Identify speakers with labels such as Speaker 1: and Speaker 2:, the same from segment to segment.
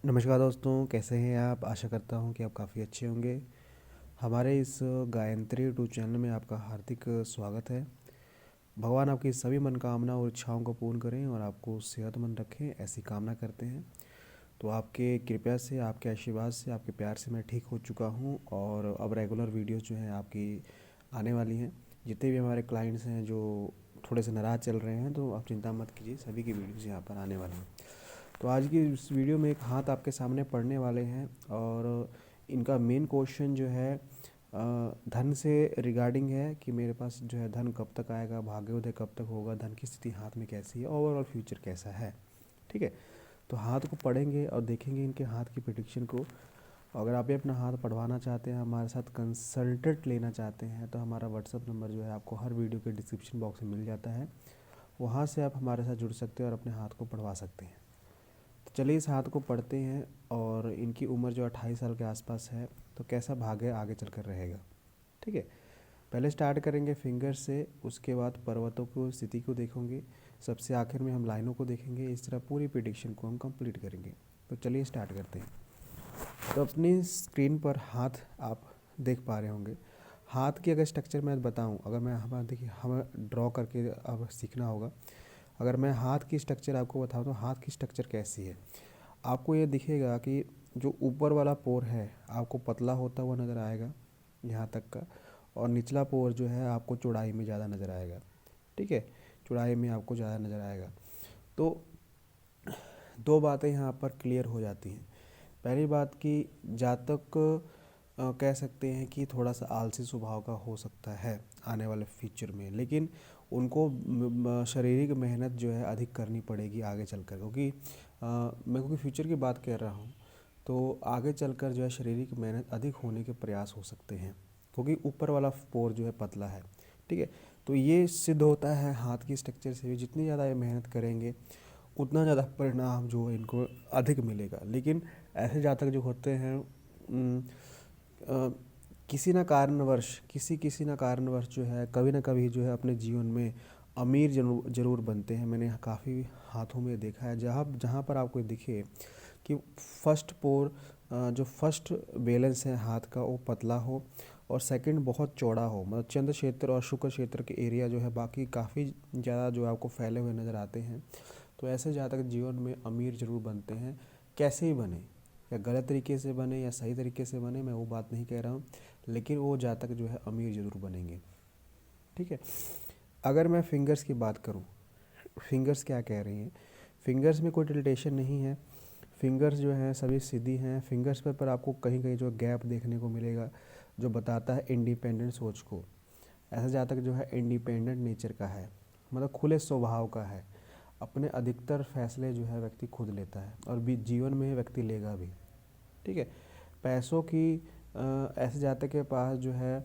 Speaker 1: नमस्कार दोस्तों, कैसे हैं आप? आशा करता हूं कि आप काफ़ी अच्छे होंगे। हमारे इस गायत्री यूट्यूब चैनल में आपका हार्दिक स्वागत है। भगवान आपकी सभी मनोकामना और इच्छाओं को पूर्ण करें और आपको सेहतमंद रखें, ऐसी कामना करते हैं। तो आपके कृपया से, आपके आशीर्वाद से, आपके प्यार से मैं ठीक हो चुका हूं और अब रेगुलर वीडियोज़ जो हैं आपकी आने वाली हैं। जितने भी हमारे क्लाइंट्स हैं जो थोड़े से नाराज़ चल रहे हैं, तो आप चिंता मत कीजिए, सभी की वीडियोज़ यहाँ पर आने वाली हैं। तो आज की इस वीडियो में एक हाथ आपके सामने पढ़ने वाले हैं और इनका मेन क्वेश्चन जो है धन से रिगार्डिंग है कि मेरे पास जो है धन कब तक आएगा, भाग्योदय कब तक होगा, धन की स्थिति हाथ में कैसी है, ओवरऑल फ्यूचर कैसा है। ठीक है, तो हाथ को पढ़ेंगे और देखेंगे इनके हाथ की प्रिडिक्शन को। अगर आप भी अपना हाथ पढ़वाना चाहते हैं, हमारे साथ कंसल्टेंट लेना चाहते हैं, तो हमारा व्हाट्सअप नंबर जो है आपको हर वीडियो के डिस्क्रिप्शन बॉक्स में मिल जाता है। वहाँ से आप हमारे साथ जुड़ सकते हैं और अपने हाथ को पढ़वा सकते हैं। तो चलिए इस हाथ को पढ़ते हैं। और इनकी उम्र जो 28 साल के आसपास है, तो कैसा भाग्य आगे चलकर रहेगा। ठीक है, पहले स्टार्ट करेंगे फिंगर से, उसके बाद पर्वतों को स्थिति को देखेंगे, सबसे आखिर में हम लाइनों को देखेंगे। इस तरह पूरी प्रिडिक्शन को हम कंप्लीट करेंगे। तो चलिए स्टार्ट करते हैं। तो अपनी स्क्रीन पर हाथ आप देख पा रहे होंगे। हाथ की अगर स्ट्रक्चर मैं बताऊं, अगर मैं हमारा देखिए, हमें ड्रॉ करके अब सीखना होगा। अगर मैं हाथ की स्ट्रक्चर आपको बताऊं तो हाथ की स्ट्रक्चर कैसी है, आपको ये दिखेगा कि जो ऊपर वाला पोर है आपको पतला होता हुआ नज़र आएगा यहाँ तक का, और निचला पोर जो है आपको चौड़ाई में ज़्यादा नज़र आएगा। ठीक है, चौड़ाई में आपको ज़्यादा नज़र आएगा। तो दो बातें यहाँ पर क्लियर हो जाती हैं। पहली बात कि जातक कह सकते हैं कि थोड़ा सा आलसी स्वभाव का हो सकता है आने वाले फ्यूचर में, लेकिन उनको शारीरिक मेहनत जो है अधिक करनी पड़ेगी आगे चलकर, क्योंकि मैं क्योंकि फ्यूचर की बात कर रहा हूँ, तो आगे चलकर जो है शारीरिक मेहनत अधिक होने के प्रयास हो सकते हैं, क्योंकि ऊपर वाला पोर जो है पतला है। ठीक है, तो ये सिद्ध होता है हाथ की स्ट्रक्चर से भी, जितनी ज़्यादा ये मेहनत करेंगे उतना ज़्यादा परिणाम जो है इनको अधिक मिलेगा। लेकिन ऐसे जातक जो होते हैं अ, किसी ना कारणवश किसी ना कारणवश जो है कभी ना कभी जो है अपने जीवन में अमीर जरूर जरूर बनते हैं। मैंने काफ़ी हाथों में देखा है, जहाँ जहाँ पर आपको दिखे कि फर्स्ट पोर जो फर्स्ट बैलेंस है हाथ का वो पतला हो और सेकंड बहुत चौड़ा हो, मतलब चंद्र क्षेत्र और शुक्र क्षेत्र के एरिया जो है बाकी काफ़ी ज़्यादा जो आपको फैले हुए नज़र आते हैं। तो ऐसे जातक जीवन में अमीर जरूर बनते हैं। कैसे ही बने, या गलत तरीके से बने या सही तरीके से बने, मैं वो बात नहीं कह रहा हूँ, लेकिन वो जातक जो है अमीर जरूर बनेंगे। ठीक है, अगर मैं फिंगर्स की बात करूँ, फिंगर्स क्या कह रही हैं, फिंगर्स में कोई टिल्टेशन नहीं है। फिंगर्स जो हैं सभी सीधी हैं। फिंगर्स पर आपको कहीं कहीं जो गैप देखने को मिलेगा, जो बताता है इंडिपेंडेंट सोच को। ऐसा जातक जो है इंडिपेंडेंट नेचर का है, मतलब खुले स्वभाव का है। अपने अधिकतर फैसले जो है व्यक्ति खुद लेता है और भी जीवन में व्यक्ति लेगा भी। ठीक है, पैसों की ऐसे जातक के पास जो है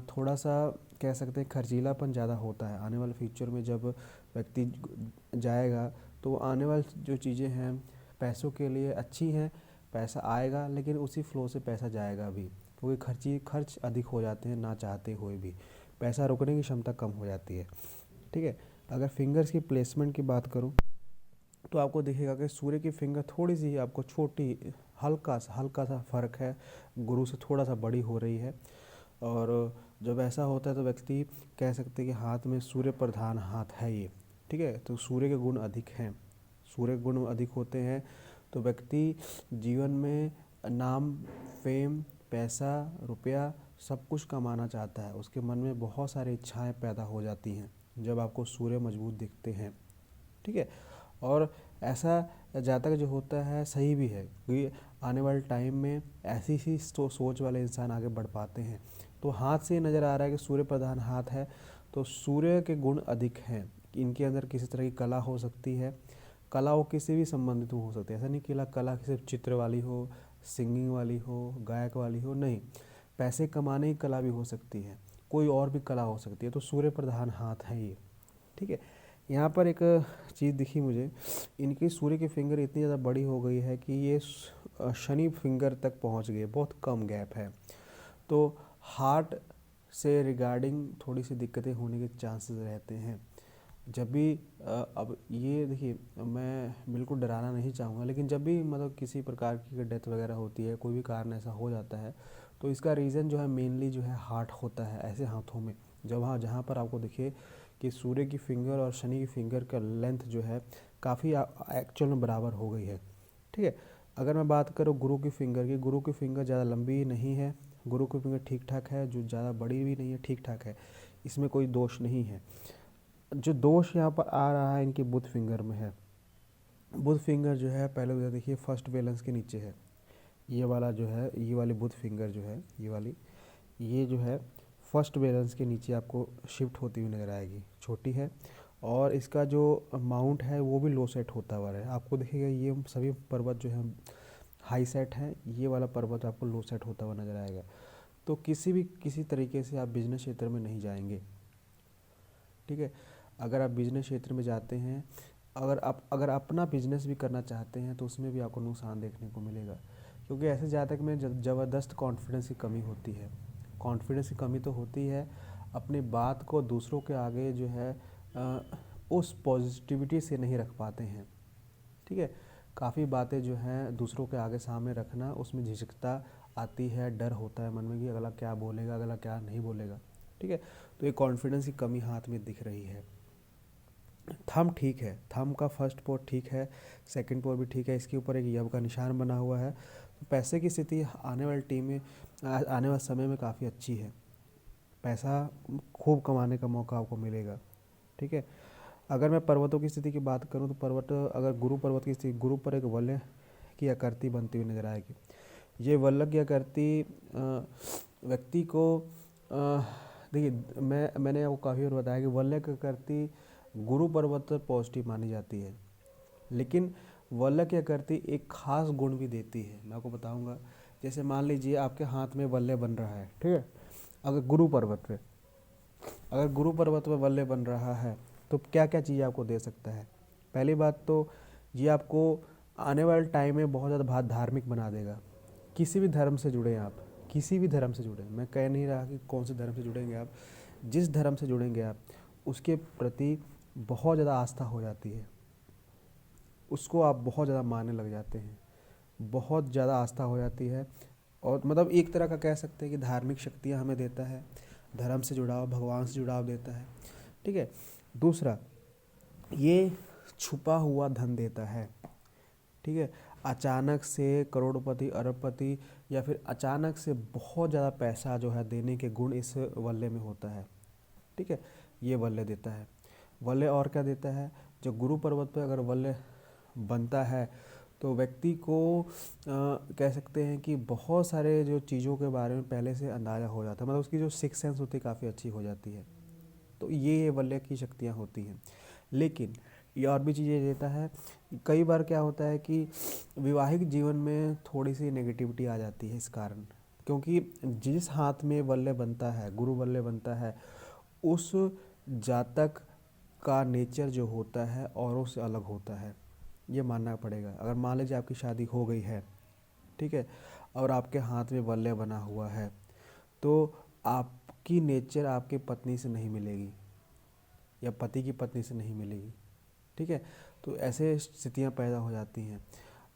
Speaker 1: थोड़ा सा कह सकते हैं खर्चीलापन ज़्यादा होता है। आने वाले फ्यूचर में जब व्यक्ति जाएगा तो आने वाली जो चीज़ें हैं पैसों के लिए अच्छी हैं, पैसा आएगा लेकिन उसी फ्लो से पैसा जाएगा भी, क्योंकि खर्च अधिक हो जाते हैं ना चाहते हुए भी, पैसा रोकने की क्षमता कम हो जाती है। ठीक है, अगर फिंगर्स की प्लेसमेंट की बात करूं तो आपको दिखेगा कि सूर्य की फिंगर थोड़ी सी आपको छोटी, हल्का सा फ़र्क है, गुरु से थोड़ा सा बड़ी हो रही है। और जब ऐसा होता है तो व्यक्ति कह सकते हैं कि हाथ में सूर्य प्रधान हाथ है ये। ठीक है, तो सूर्य के गुण अधिक हैं, सूर्य के गुण अधिक होते हैं तो व्यक्ति जीवन में नाम, फेम, पैसा, रुपया सब कुछ कमाना चाहता है। उसके मन में बहुत सारी इच्छाएं पैदा हो जाती हैं जब आपको सूर्य मजबूत दिखते हैं। ठीक है, और ऐसा जातक जो होता है सही भी है, क्योंकि आने वाले टाइम में ऐसी ही सोच वाले इंसान आगे बढ़ पाते हैं। तो हाथ से नज़र आ रहा है कि सूर्य प्रधान हाथ है, तो सूर्य के गुण अधिक हैं। इनके अंदर किसी तरह की कला हो सकती है, कला वो किसी भी संबंधित हो सकती है। ऐसा नहीं कि कला सिर्फ चित्र वाली हो, सिंगिंग वाली हो, गायक वाली हो, नहीं, पैसे कमाने की कला भी हो सकती है, कोई और भी कला हो सकती है। तो सूर्य प्रधान हाथ है ये। ठीक है, यहाँ पर एक चीज़ दिखी मुझे, इनकी सूर्य की फिंगर इतनी ज़्यादा बड़ी हो गई है कि ये शनि फिंगर तक पहुँच गई है, बहुत कम गैप है। तो हार्ट से रिगार्डिंग थोड़ी सी दिक्कतें होने के चांसेस रहते हैं। जब भी अब ये देखिए, मैं बिल्कुल डराना नहीं चाहूँगा, लेकिन जब भी मतलब किसी प्रकार की डेथ वगैरह होती है, कोई भी कारण ऐसा हो जाता है, तो इसका रीज़न जो है मेनली जो है हार्ट होता है। ऐसे हाथों में जब वहाँ जहाँ पर आपको दिखे कि सूर्य की फिंगर और शनि की फिंगर का लेंथ जो है काफ़ी एक्चुअल में बराबर हो गई है। ठीक है। अगर मैं बात करूँ गुरु की फिंगर की, गुरु की फिंगर ज़्यादा लंबी नहीं है, गुरु की फिंगर ठीक ठाक है, जो ज़्यादा बड़ी भी नहीं है, ठीक ठाक है, इसमें कोई दोष नहीं है। जो दोष यहाँ पर आ रहा है इनकी बुध फिंगर में है। बुध फिंगर जो है पहले तो देखिए फर्स्ट बैलेंस के नीचे है। ये वाला जो है, ये वाली बुध फिंगर जो है, ये वाली, ये जो है फर्स्ट बैलेंस के नीचे आपको शिफ्ट होती हुई नज़र आएगी, छोटी है। और इसका जो माउंट है वो भी लो सेट होता हुआ है। आपको देखिएगा ये सभी पर्वत जो है हाई सेट है, ये वाला पर्वत आपको लो सेट होता हुआ नज़र आएगा। तो किसी तरीके से आप बिजनेस क्षेत्र में नहीं जाएंगे। ठीक है। अगर आप बिजनेस क्षेत्र में जाते हैं, अगर अपना बिजनेस भी करना चाहते हैं, तो उसमें भी आपको नुकसान देखने को मिलेगा, क्योंकि ऐसे जातक में ज़बरदस्त कॉन्फिडेंस की कमी होती है। कॉन्फिडेंस की कमी तो होती है, अपनी बात को दूसरों के आगे जो है उस पॉजिटिविटी से नहीं रख पाते हैं। ठीक है। काफ़ी बातें जो हैं दूसरों के आगे सामने रखना, उसमें झिझकता आती है, डर होता है मन में कि अगला क्या बोलेगा, अगला क्या नहीं बोलेगा। ठीक है। तो ये कॉन्फिडेंस की कमी हाथ में दिख रही है। थंब ठीक है, थंब का फर्स्ट पोर ठीक है, सेकंड पोर भी ठीक है, इसके ऊपर एक यव का निशान बना हुआ है। तो पैसे की स्थिति आने वाली आने वाले समय में काफ़ी अच्छी है। पैसा खूब कमाने का मौका आपको मिलेगा। ठीक है। अगर मैं पर्वतों की स्थिति की बात करूं, तो पर्वत, अगर गुरु पर्वत की स्थिति, गुरु पर एक वलय की आकृति बनती हुई नजर आएगी। ये वलय की आकृति व्यक्ति को देखिए, मैंने आपको काफ़ी बार बताया कि वलय की आकृति गुरु पर्वत पर पॉजिटिव मानी जाती है, लेकिन वलय की आकृति एक खास गुण भी देती है। मैं आपको बताऊंगा। जैसे मान लीजिए आपके हाथ में वलय बन रहा है, ठीक है, अगर गुरु पर्वत पे अगर गुरु पर्वत पर वलय बन रहा है, तो क्या क्या चीज़ आपको दे सकता है। पहली बात तो ये आपको आने वाले टाइम में बहुत ज़्यादा धार्मिक बना देगा। किसी भी धर्म से जुड़े आप, किसी भी धर्म से जुड़े, मैं कह नहीं रहा कि कौन से धर्म से जुड़ेंगे आप, जिस धर्म से जुड़ेंगे आप, उसके प्रति बहुत ज़्यादा आस्था हो जाती है, उसको आप बहुत ज़्यादा मानने लग जाते हैं, बहुत ज़्यादा आस्था हो जाती है। और मतलब एक तरह का कह सकते हैं कि धार्मिक शक्तियाँ हमें देता है, धर्म से जुड़ाव, भगवान से जुड़ाव देता है। ठीक है। दूसरा, ये छुपा हुआ धन देता है। ठीक है। अचानक से करोड़पति, अरबपति, या फिर अचानक से बहुत ज़्यादा पैसा जो है देने के गुण इस वल्ले में होता है। ठीक है। ये वल्ले देता है। वल्ले और क्या देता है, जो गुरु पर्वत पर अगर वल्ले बनता है, तो व्यक्ति को कह सकते हैं कि बहुत सारे जो चीज़ों के बारे में पहले से अंदाज़ा हो जाता है, मतलब उसकी जो सिक्स सेंस होती है काफ़ी अच्छी हो जाती है। तो ये वलय की शक्तियाँ होती हैं। लेकिन ये और भी चीज़ें देता है। कई बार क्या होता है कि वैवाहिक जीवन में थोड़ी सी नेगेटिविटी आ जाती है इस कारण, क्योंकि जिस हाथ में वलय बनता है, गुरु वलय बनता है, उस जातक का नेचर जो होता है औरों से अलग होता है, ये मानना पड़ेगा। अगर मान लीजिए आपकी शादी हो गई है, ठीक है, और आपके हाथ में वलय बना हुआ है, तो आपकी नेचर आपके पत्नी से नहीं मिलेगी या पति की पत्नी से नहीं मिलेगी। ठीक है। तो ऐसे स्थितियां पैदा हो जाती हैं।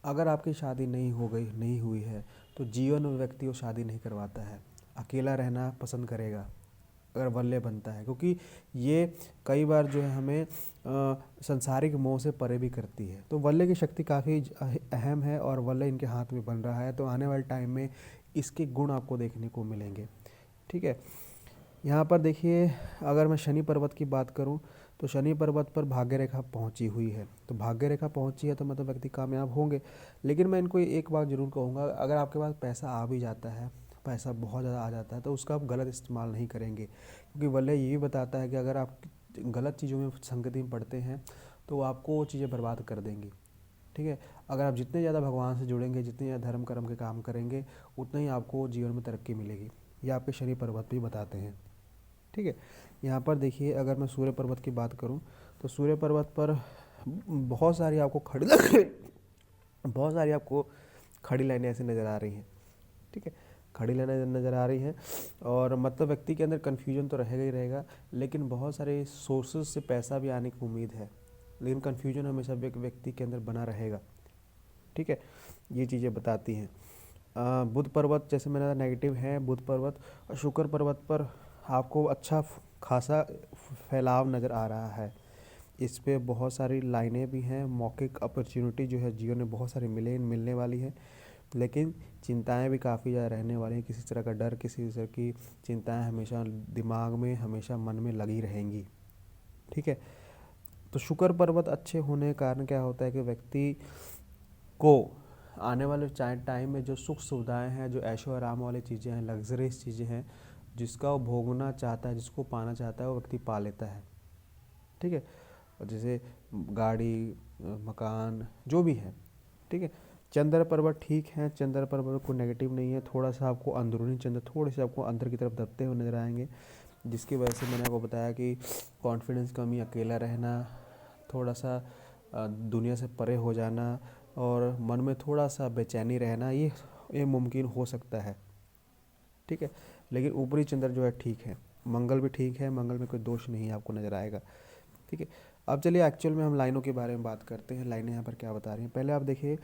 Speaker 1: अगर आपकी शादी नहीं हुई है, तो जीवन में व्यक्ति को शादी नहीं करवाता है, अकेला रहना पसंद करेगा अगर वल्य बनता है, क्योंकि ये कई बार जो है हमें संसारिक मोह से परे भी करती है। तो वल्य की शक्ति काफ़ी अहम है, और वल्य इनके हाथ में बन रहा है, तो आने वाले टाइम में इसके गुण आपको देखने को मिलेंगे। ठीक है। यहाँ पर देखिए, अगर मैं शनि पर्वत की बात करूँ, तो शनि पर्वत पर भाग्य रेखा पहुँची हुई है। तो भाग्य रेखा पहुँची है तो मतलब व्यक्ति कामयाब होंगे। लेकिन मैं इनको एक बात ज़रूर कहूँगा, अगर आपके पास पैसा आ भी जाता है, पैसा बहुत ज़्यादा आ जाता है, तो उसका आप गलत इस्तेमाल नहीं करेंगे, क्योंकि वलय ये भी बताता है कि अगर आप गलत चीज़ों में संगति में पड़ते हैं, तो आपको वो चीज़ें बर्बाद कर देंगी। ठीक है। अगर आप जितने ज़्यादा भगवान से जुड़ेंगे, जितने ज़्यादा धर्म कर्म के काम करेंगे, उतना ही आपको जीवन में तरक्की मिलेगी। ये आपके शनि पर्वत भी बताते हैं। ठीक है। यहाँ पर देखिए, अगर मैं सूर्य पर्वत की बात करूँ, तो सूर्य पर्वत पर बहुत सारी आपको बहुत सारी आपको खड़ी लाइनें ऐसे नज़र आ रही हैं। ठीक है। खड़ी लाइनें नज़र आ रही हैं। और मतलब व्यक्ति के अंदर कन्फ्यूजन तो रहेगा ही रहेगा, लेकिन बहुत सारे सोर्सेज से पैसा भी आने की उम्मीद है, लेकिन कन्फ्यूजन हमेशा व्यक्ति के अंदर बना रहेगा। ठीक है, ये चीज़ें बताती हैं। बुध पर्वत जैसे मैंने नेगेटिव है, बुध पर्वत और शुक्र पर्वत पर आपको अच्छा खासा फैलाव नज़र आ रहा है। इस पे बहुत सारी लाइनें भी हैं, मौखिक अपॉर्चुनिटी जो है जीवन में बहुत सारी मिलने वाली है, लेकिन चिंताएं भी काफ़ी ज़्यादा रहने वाली हैं। किसी तरह का डर, किसी तरह की चिंताएं हमेशा दिमाग में, हमेशा मन में लगी रहेंगी। ठीक है, तो शुक्र पर्वत अच्छे होने के कारण क्या होता है कि व्यक्ति को आने वाले टाइम में जो सुख सुविधाएं हैं, जो ऐशो आराम वाली चीज़ें हैं, लग्जरियस चीज़ें हैं, जिसका वो भोगना चाहता है, जिसको पाना चाहता है, वो व्यक्ति पा लेता है। ठीक है, और जैसे गाड़ी, मकान, जो भी है। ठीक है, चंद्र पर्वत ठीक है, चंद्र पर्वत को नेगेटिव नहीं है, थोड़ा सा आपको अंदरूनी चंद्र थोड़े से आपको अंदर की तरफ दबते हुए नजर आएंगे, जिसकी वजह से मैंने आपको बताया कि कॉन्फिडेंस कमी, अकेला रहना, थोड़ा सा दुनिया से परे हो जाना और मन में थोड़ा सा बेचैनी रहना, ये मुमकिन हो सकता है। ठीक है, लेकिन ऊपरी चंद्र जो है ठीक है, मंगल भी ठीक है, मंगल में कोई दोष नहीं आपको नज़र आएगा। ठीक है, अब चलिए एक्चुअल में हम लाइनों के बारे में बात करते हैं। लाइनें यहाँ पर क्या बता रही हैं, पहले आप देखिए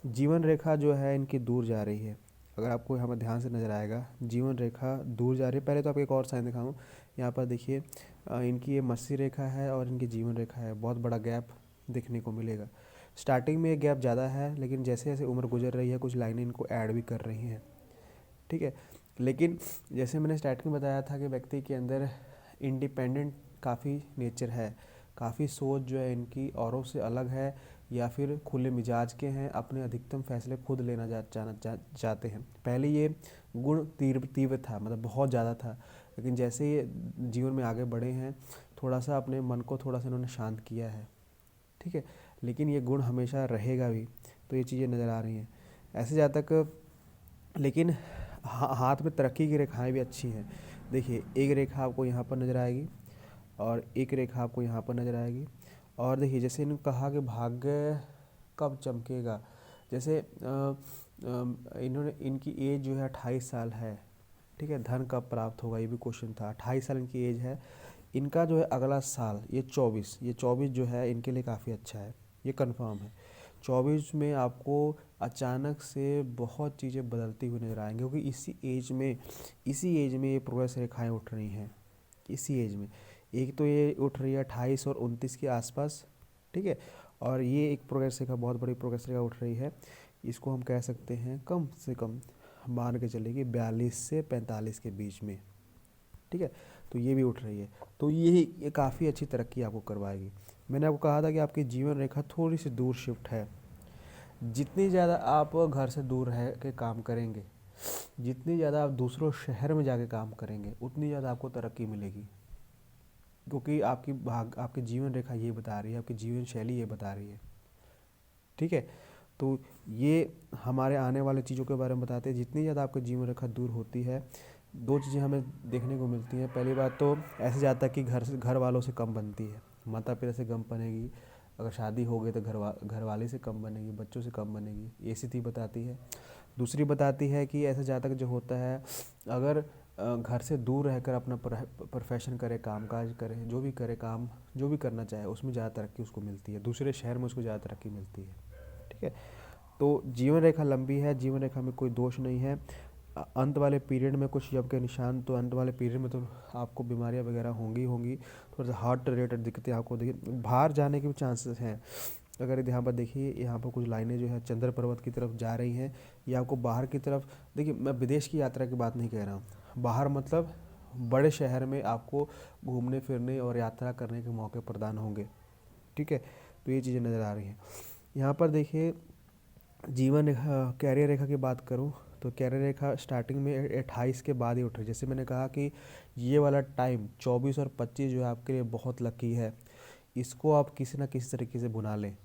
Speaker 1: जीवन रेखा जो है इनकी दूर जा रही है। अगर आपको यहाँ पर ध्यान से नज़र आएगा, जीवन रेखा दूर जा रही है। पहले तो आपको एक और साइन दिखाऊँ, यहाँ पर देखिए इनकी ये मत्स्य रेखा है और इनकी जीवन रेखा है, बहुत बड़ा गैप देखने को मिलेगा। स्टार्टिंग में ये गैप ज़्यादा है, लेकिन जैसे जैसे उम्र गुजर रही है कुछ लाइनें इनको ऐड भी कर रही हैं। ठीक है, लेकिन जैसे मैंने स्टार्टिंग में बताया था कि व्यक्ति के अंदर इंडिपेंडेंट काफ़ी नेचर है, काफ़ी सोच जो है इनकी औरों से अलग है, या फिर खुले मिजाज के हैं, अपने अधिकतम फैसले खुद लेना चाहते हैं। पहले ये गुण तीव्र था, मतलब बहुत ज़्यादा था, लेकिन जैसे ये जीवन में आगे बढ़े हैं, थोड़ा सा अपने मन को थोड़ा सा इन्होंने शांत किया है। ठीक है, लेकिन ये गुण हमेशा रहेगा भी, तो ये चीज़ें नज़र आ रही हैं ऐसे जहाँ तक। लेकिन हाथ में तरक्की की रेखाएं भी अच्छी हैं। देखिए एक रेखा आपको यहाँ पर नज़र आएगी और एक रेखा आपको यहाँ पर नज़र आएगी। और देखिए जैसे इन्होंने कहा कि भाग्य कब चमकेगा, जैसे इन्होंने इनकी एज जो है 28 साल है। ठीक है, धन कब प्राप्त होगा, ये भी क्वेश्चन था। 28 साल इनकी एज है। इनका जो है अगला साल ये 24 जो है इनके लिए काफ़ी अच्छा है, ये कंफर्म है। 24 में आपको अचानक से बहुत चीज़ें बदलती हुई नजर आएंगी, क्योंकि इसी एज में ये प्रोग्रेस रेखाएं उठ रही हैं। इसी एज में एक तो ये उठ रही है 28 और 29 के आसपास। ठीक है, और ये एक प्रोग्रेस रेखा, बहुत बड़ी प्रोग्रेस रेखा उठ रही है। इसको हम कह सकते हैं कम से कम मान के चलिए कि 42 से 45 के बीच में। ठीक है, तो ये भी उठ रही है, तो ये काफ़ी अच्छी तरक्की आपको करवाएगी। मैंने आपको कहा था कि आपकी जीवन रेखा थोड़ी सी दूर शिफ्ट है। जितनी ज़्यादा आप घर से दूर रह के काम करेंगे, जितनी ज़्यादा आप दूसरों शहर में जाके काम करेंगे, उतनी ज़्यादा आपको तरक्की मिलेगी, क्योंकि आपकी जीवन रेखा ये बता रही है, आपकी जीवन शैली ये बता रही है। ठीक है, तो ये हमारे आने वाले चीज़ों के बारे में बताते हैं। जितनी ज़्यादा आपकी जीवन रेखा दूर होती है, दो चीज़ें हमें देखने को मिलती हैं। पहली बात तो ऐसे जाता है कि घर वालों से कम बनती है, माता पिता से कम बनेगी, अगर शादी हो गई तो घर वाले से कम बनेगी, बच्चों से कम बनेगी, ये स्थिति बताती है। दूसरी बताती है कि ऐसे जातक जो होता है, अगर घर से दूर रहकर अपना प्रोफेशन करे, कामकाज करे, जो भी करे, काम जो भी करना चाहे, उसमें ज़्यादा तरक्की उसको मिलती है, दूसरे शहर में उसको ज़्यादा तरक्की मिलती है। ठीक है, तो जीवन रेखा लंबी है, जीवन रेखा में कोई दोष नहीं है। अंत वाले पीरियड में कुछ जब के निशान, तो अंत वाले पीरियड में तो आपको बीमारियां वगैरह होंगी। थोड़ा सा हार्ट रिलेटेड दिक्कतें आपको देखिए, बाहर जाने के भी चांसेस हैं। अगर यहाँ पर देखिए, यहाँ पर कुछ लाइनें जो है चंद्र पर्वत की तरफ जा रही हैं, ये आपको बाहर की तरफ, देखिए मैं विदेश की यात्रा की बात नहीं कह रहा हूँ, बाहर मतलब बड़े शहर में आपको घूमने फिरने और यात्रा करने के मौके प्रदान होंगे। ठीक है, तो ये चीज़ें नज़र आ रही हैं। यहाँ पर देखिए जीवन रेखा, कैरियर रेखा की बात करूँ तो कैरियर रेखा स्टार्टिंग में 28 के बाद ही उठ रही है। जैसे मैंने कहा कि ये वाला टाइम 24 और 25 जो है आपके लिए बहुत लकी है। इसको आप किसी ना किसी तरीके से भुना लें,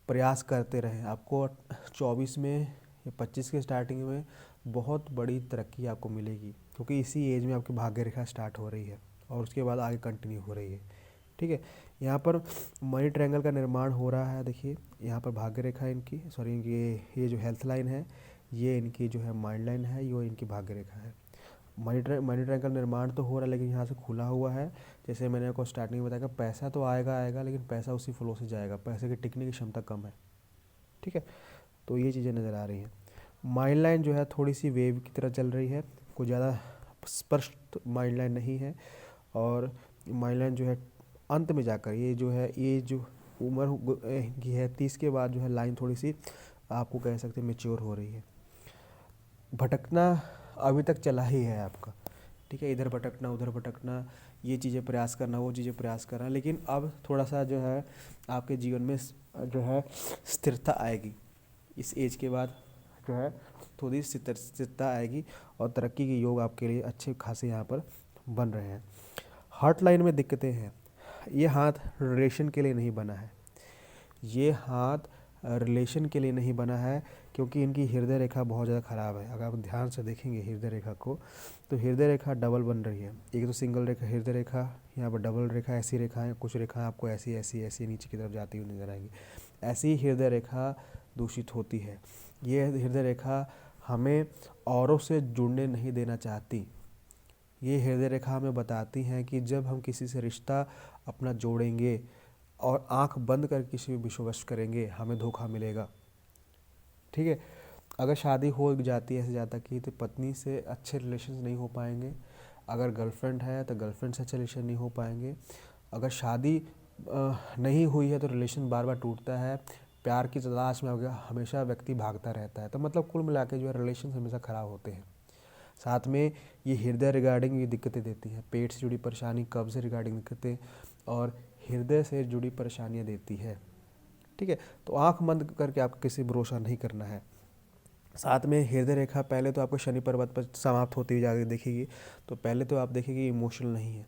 Speaker 1: प्रयास करते रहें। आपको 24 में या 25 के स्टार्टिंग में बहुत बड़ी तरक्की आपको मिलेगी, क्योंकि इसी एज में आपकी भाग्य रेखा स्टार्ट हो रही है और उसके बाद आगे कंटिन्यू हो रही है। ठीक है, यहाँ पर मनी ट्रायंगल का निर्माण हो रहा है। देखिए यहाँ पर भाग्य रेखा इनकी, सॉरी, ये जो हेल्थ लाइन है, ये इनकी जो है माइंड लाइन है, ये इनकी भाग्य रेखा है। मनी ट्रैंक का निर्माण तो हो रहा है लेकिन यहाँ से खुला हुआ है। जैसे मैंने आपको स्टार्टिंग में बताया, पैसा तो आएगा आएगा लेकिन पैसा उसी फ्लो से जाएगा, पैसे की टिकने की क्षमता कम है। ठीक है, तो ये चीज़ें नज़र आ रही हैं। माइंड लाइन जो है थोड़ी सी वेव की तरह चल रही है, कोई ज़्यादा स्पष्ट माइंड लाइन नहीं है। और माइंड लाइन जो है अंत में जाकर ये जो उम्र की है 30 के बाद जो है लाइन थोड़ी सी आपको कह सकते हैं मेच्योर हो रही है। भटकना अभी तक चला ही है आपका, ठीक है, इधर भटकना उधर भटकना, ये चीज़ें प्रयास करना वो चीज़ें प्रयास करना, लेकिन अब थोड़ा सा जो है आपके जीवन में जो है स्थिरता आएगी। इस एज के बाद जो है थोड़ी स्थिरता आएगी और तरक्की के योग आपके लिए अच्छे खासे यहाँ पर बन रहे हैं। हार्ट लाइन में दिक्कतें हैं। ये हाथ रिलेशन के लिए नहीं बना है, ये हाथ रिलेशन के लिए नहीं बना है, क्योंकि इनकी हृदय रेखा बहुत ज़्यादा ख़राब है। अगर आप ध्यान से देखेंगे हृदय रेखा को, तो हृदय रेखा डबल बन रही है। एक तो सिंगल रेखा हृदय रेखा, यहाँ पर डबल रेखा, ऐसी रेखाएं, कुछ रेखाएं आपको ऐसी ऐसी ऐसी नीचे की तरफ जाती हुई नजर आएंगी। ऐसी हृदय रेखा दूषित होती है। ये हृदय रेखा हमें औरों से जुड़ने नहीं देना चाहती। ये हृदय रेखा हमें बताती हैं कि जब हम किसी से रिश्ता अपना जोड़ेंगे और आंख बंद कर किसी भी विश्ववश करेंगे, हमें धोखा मिलेगा। ठीक है, अगर शादी हो जाती है ऐसे ज़्यादा की, तो पत्नी से अच्छे रिलेशन नहीं हो पाएंगे। अगर गर्लफ्रेंड है तो गर्लफ्रेंड से अच्छे रिलेशन नहीं हो पाएंगे। अगर शादी नहीं हुई है तो रिलेशन बार बार टूटता है। प्यार की तलाश में हमेशा व्यक्ति भागता रहता है। तो मतलब कुल मिला के जो है रिलेशन हमेशा ख़राब होते हैं। साथ में ये हृदय रिगार्डिंग ये दिक्कतें देती हैं, पेट से जुड़ी परेशानी, कब्ज से रिगार्डिंग दिक्कतें और हृदय से जुड़ी परेशानियां देती है। ठीक है, तो आंख बंद करके आपको किसी भरोसा नहीं करना है। साथ में हृदय रेखा पहले तो आपको शनि पर्वत पर समाप्त होती हुई जाकर दिखेगी, तो पहले तो आप देखेंगे इमोशनल नहीं है।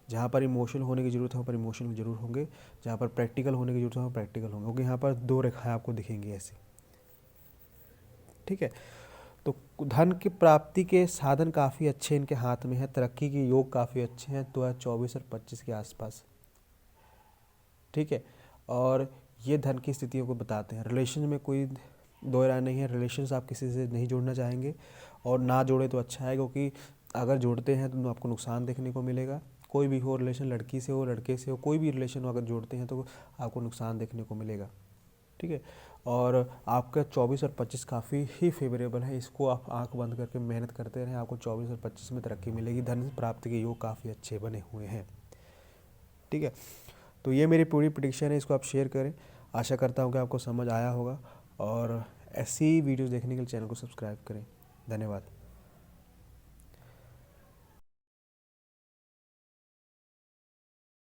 Speaker 1: जहाँ पर इमोशनल होने की ज़रूरत है वहाँ पर इमोशनल जरूर होंगे, जहाँ पर प्रैक्टिकल होने की ज़रूरत है वहाँ प्रैक्टिकल होंगे, क्योंकि यहाँ पर दो रेखाएं आपको दिखेंगी ऐसी। ठीक है, तो धन की प्राप्ति के साधन काफ़ी अच्छे इनके हाथ में है, तरक्की के योग काफ़ी अच्छे हैं 2024 और 25 के आसपास। ठीक है, और ये धन की स्थितियों को बताते हैं। रिलेशन में कोई दो राय नहीं है, रिलेशंस आप किसी से नहीं जोड़ना चाहेंगे और ना जोड़े तो अच्छा है, क्योंकि अगर जोड़ते हैं तो आपको नुकसान देखने को मिलेगा। कोई भी हो रिलेशन, लड़की से हो लड़के से हो, कोई भी रिलेशन अगर जोड़ते हैं तो आपको नुकसान देखने को मिलेगा। ठीक है, और आपका 24 और 25 काफ़ी ही फेवरेबल है। इसको आप आंख बंद करके मेहनत करते रहें, आपको 24 और 25 में तरक्की मिलेगी। धन प्राप्ति के योग काफ़ी अच्छे बने हुए हैं। ठीक है, तो ये मेरी पूरी प्रेडिक्शन है, इसको आप शेयर करें। आशा करता हूँ कि आपको समझ आया होगा, और ऐसी वीडियोस देखने के लिए चैनल को सब्सक्राइब करें। धन्यवाद।